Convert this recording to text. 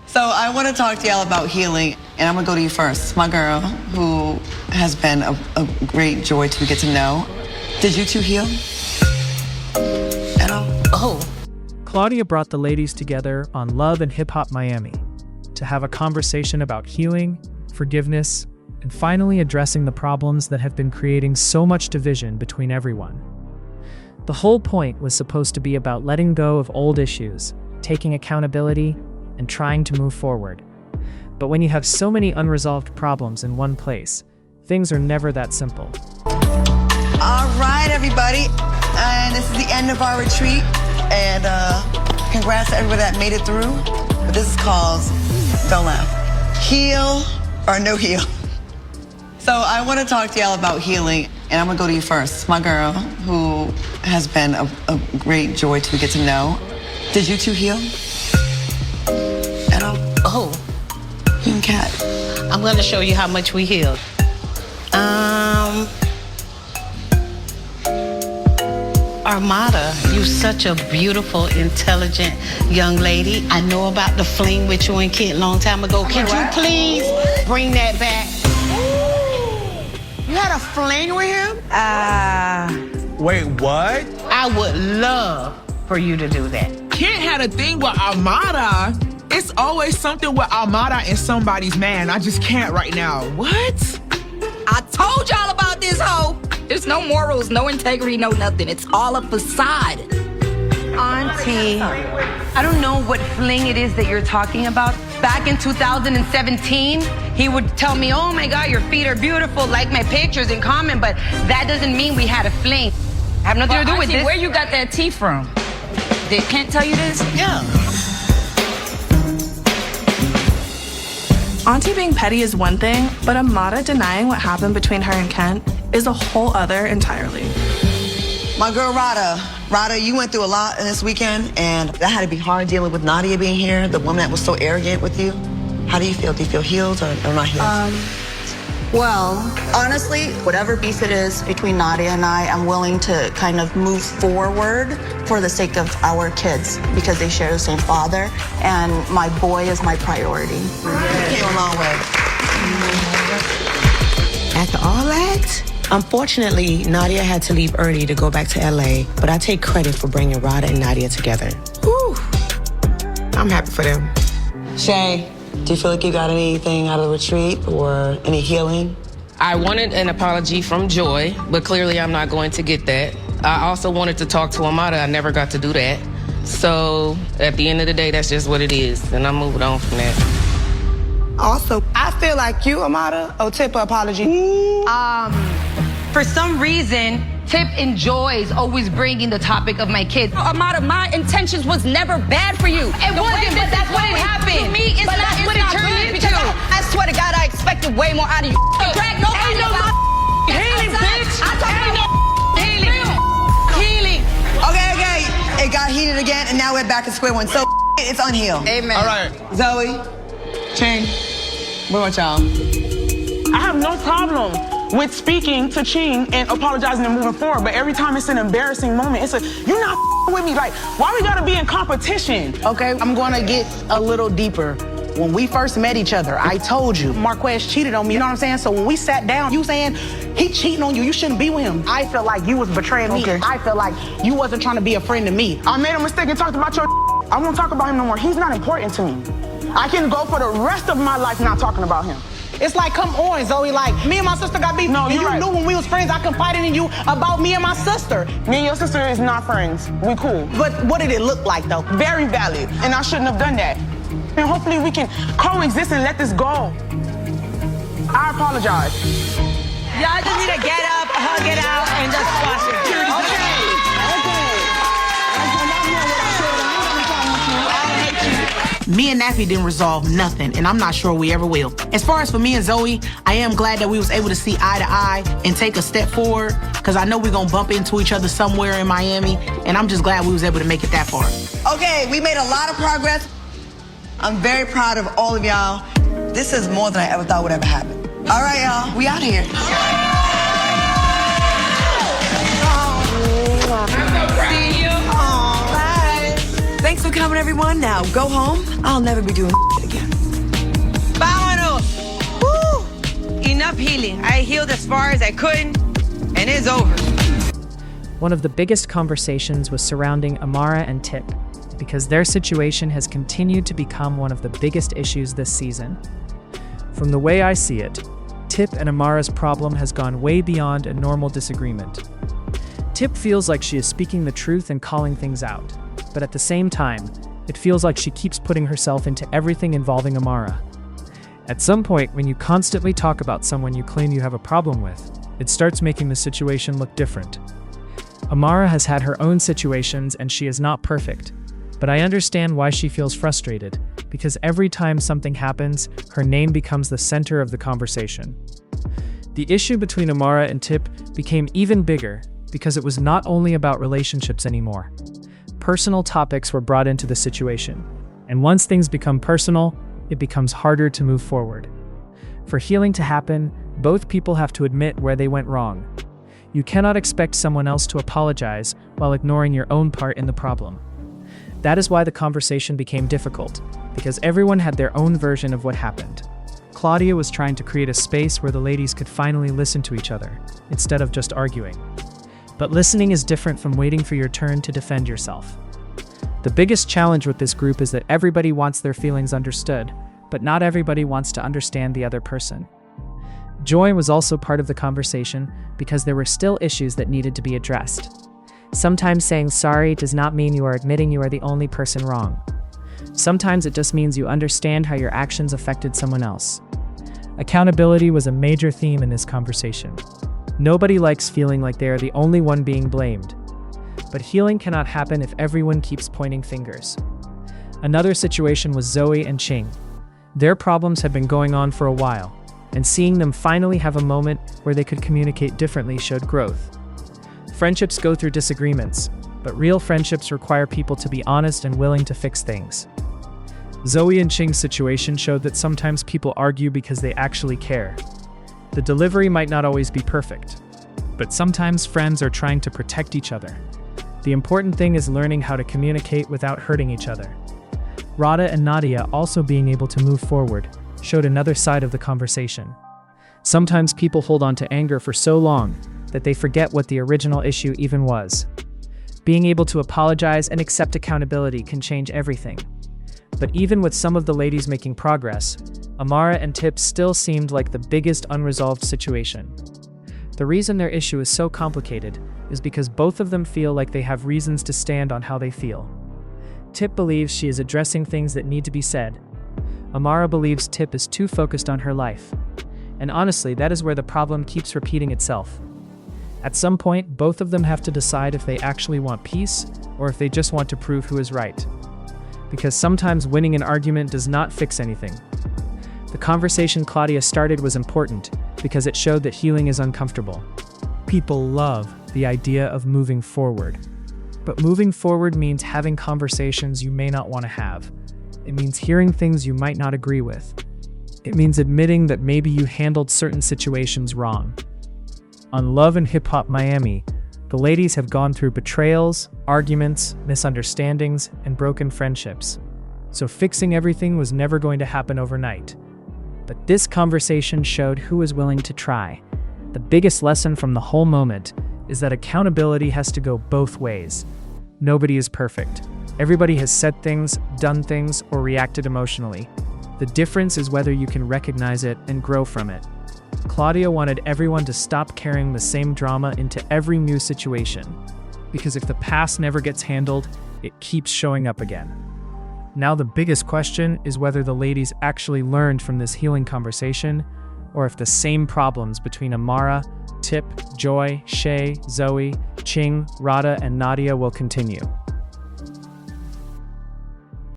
So I want to talk to y'all about healing, and I'm going to go to you first. My girl, who has been a great joy to get to know. Did you two heal at all? Oh. Claudia brought the ladies together on Love and Hip Hop Miami to have a conversation about healing, forgiveness, and finally addressing the problems that have been creating so much division between everyone. The whole point was supposed to be about letting go of old issues, taking accountability, and trying to move forward. But when you have so many unresolved problems in one place, things are never that simple. All right, everybody. And this is the end of our retreat. And congrats to everybody that made it through. But this is called, don't laugh, heal or no heal. So I want to talk to y'all about healing, and I'm going to go to you first. My girl, who has been a great joy to get to know. Did you two heal at all? Oh. You and Kat. I'm going to show you how much we healed. Armada, you such a beautiful, intelligent young lady. I know about the fling with you and Kit a long time ago. Can you please bring that back? You had a fling with him? Wait, what? I would love for you to do that. Kit had a thing with Armada. It's always something with Amara and somebody's man. I just can't right now. What? I told y'all about this hoe. There's no morals, no integrity, no nothing. It's all a facade. Auntie, I don't know what fling it is that you're talking about. Back in 2017, he would tell me, oh my God, your feet are beautiful, like my pictures and comment, but that doesn't mean we had a fling. I have nothing to do with Auntie, this. where you got that tea from? Did Kent tell you this? Yeah. Auntie being petty is one thing, but Amara denying what happened between her and Kent is a whole other entirely. My girl, Rada. Rada, you went through a lot in this weekend, and that had to be hard dealing with Nadia being here, the woman that was so arrogant with you. How do you feel? Do you feel healed or not healed? Well, honestly, whatever beef it is between Nadia and I'm willing to kind of move forward for the sake of our kids because they share the same father, and my boy is my priority. You came a long way. After all that, unfortunately, Nadia had to leave early to go back to LA, but I take credit for bringing Rada and Nadia together. Whew. I'm happy for them. Shay, do you feel like you got anything out of the retreat or any healing? I wanted an apology from Joy, but clearly I'm not going to get that. I also wanted to talk to Amara. I never got to do that. So at the end of the day, that's just what it is, and I'm moving on from that. Also, I feel like you, Amara, owe Tip an apology. For some reason, Tip enjoys always bringing the topic of my kids. Amara, my intentions was never bad for you. It wasn't, but that's what it happened. To me, But that's what it turned into. I swear to God, I expected way more out of you. Drag nobody about healing, bitch. I talk about healing. Okay. It got heated again, and now we're back at square one. So it's unhealed. Amen. All right. Zoe, Ching, what about y'all? I have no problem with speaking to Ching and apologizing and moving forward, but every time it's an embarrassing moment, it's you're not with me. Like, why we gotta be in competition? Okay, I'm gonna get a little deeper. When we first met each other, I told you Marquez cheated on me, you know what I'm saying? So when we sat down, you saying he cheating on you, you shouldn't be with him. I felt like you was betraying me. I felt like you wasn't trying to be a friend to me. I made a mistake and talked about your I won't talk about him no more. He's not important to me. I can go for the rest of my life not talking about him. It's like, come on, Zoe, like, me and my sister got beef. No, and you're you right. knew when we was friends, I confided in you about me and my sister. Me and your sister is not friends. We cool. But what did it look like, though? Very valid, and I shouldn't have done that. And hopefully we can coexist and let this go. I apologize. Y'all just need to get up, hug it out, and just squash it. Me and Nappy didn't resolve nothing, and I'm not sure we ever will. As far as for me and Zoe, I am glad that we was able to see eye to eye and take a step forward, because I know we're gonna bump into each other somewhere in Miami, and I'm just glad we was able to make it that far. Okay, we made a lot of progress. I'm very proud of all of y'all. This is more than I ever thought would ever happen. All right, y'all, we out here. See you. Bye. Thanks for coming, everyone. Now go home. I'll never be doing again. Vámonos! Woo! Enough healing. I healed as far as I could, and it's over. One of the biggest conversations was surrounding Amara and Tip, because their situation has continued to become one of the biggest issues this season. From the way I see it, Tip and Amara's problem has gone way beyond a normal disagreement. Tip feels like she is speaking the truth and calling things out, but at the same time, it feels like she keeps putting herself into everything involving Amara. At some point, when you constantly talk about someone you claim you have a problem with, it starts making the situation look different. Amara has had her own situations and she is not perfect, but I understand why she feels frustrated, because every time something happens, her name becomes the center of the conversation. The issue between Amara and Tip became even bigger because it was not only about relationships anymore. Personal topics were brought into the situation, and once things become personal, it becomes harder to move forward. For healing to happen, both people have to admit where they went wrong. You cannot expect someone else to apologize while ignoring your own part in the problem. That is why the conversation became difficult, because everyone had their own version of what happened. Claudia was trying to create a space where the ladies could finally listen to each other, instead of just arguing. But listening is different from waiting for your turn to defend yourself. The biggest challenge with this group is that everybody wants their feelings understood, but not everybody wants to understand the other person. Joy was also part of the conversation because there were still issues that needed to be addressed. Sometimes saying sorry does not mean you are admitting you are the only person wrong. Sometimes it just means you understand how your actions affected someone else. Accountability was a major theme in this conversation. Nobody likes feeling like they are the only one being blamed. But healing cannot happen if everyone keeps pointing fingers. Another situation was Zoe and Ching. Their problems had been going on for a while, and seeing them finally have a moment where they could communicate differently showed growth. Friendships go through disagreements, but real friendships require people to be honest and willing to fix things. Zoe and Ching's situation showed that sometimes people argue because they actually care. The delivery might not always be perfect, but sometimes friends are trying to protect each other. The important thing is learning how to communicate without hurting each other. Rada and Nadia also being able to move forward showed another side of the conversation. Sometimes people hold on to anger for so long that they forget what the original issue even was. Being able to apologize and accept accountability can change everything. But even with some of the ladies making progress, Amara and Tip still seemed like the biggest unresolved situation. The reason their issue is so complicated is because both of them feel like they have reasons to stand on how they feel. Tip believes she is addressing things that need to be said. Amara believes Tip is too focused on her life. And honestly, that is where the problem keeps repeating itself. At some point, both of them have to decide if they actually want peace or if they just want to prove who is right. Because sometimes winning an argument does not fix anything. The conversation Claudia started was important because it showed that healing is uncomfortable. People love the idea of moving forward. But moving forward means having conversations you may not want to have. It means hearing things you might not agree with. It means admitting that maybe you handled certain situations wrong. On Love and Hip Hop Miami, the ladies have gone through betrayals, arguments, misunderstandings, and broken friendships. So fixing everything was never going to happen overnight. But this conversation showed who is willing to try. The biggest lesson from the whole moment is that accountability has to go both ways. Nobody is perfect. Everybody has said things, done things, or reacted emotionally. The difference is whether you can recognize it and grow from it. Claudia wanted everyone to stop carrying the same drama into every new situation, because if the past never gets handled, it keeps showing up again. Now the biggest question is whether the ladies actually learned from this healing conversation, or if the same problems between Amara, Tip, Joy, Shay, Zoe, Ching, Rada, and Nadia will continue.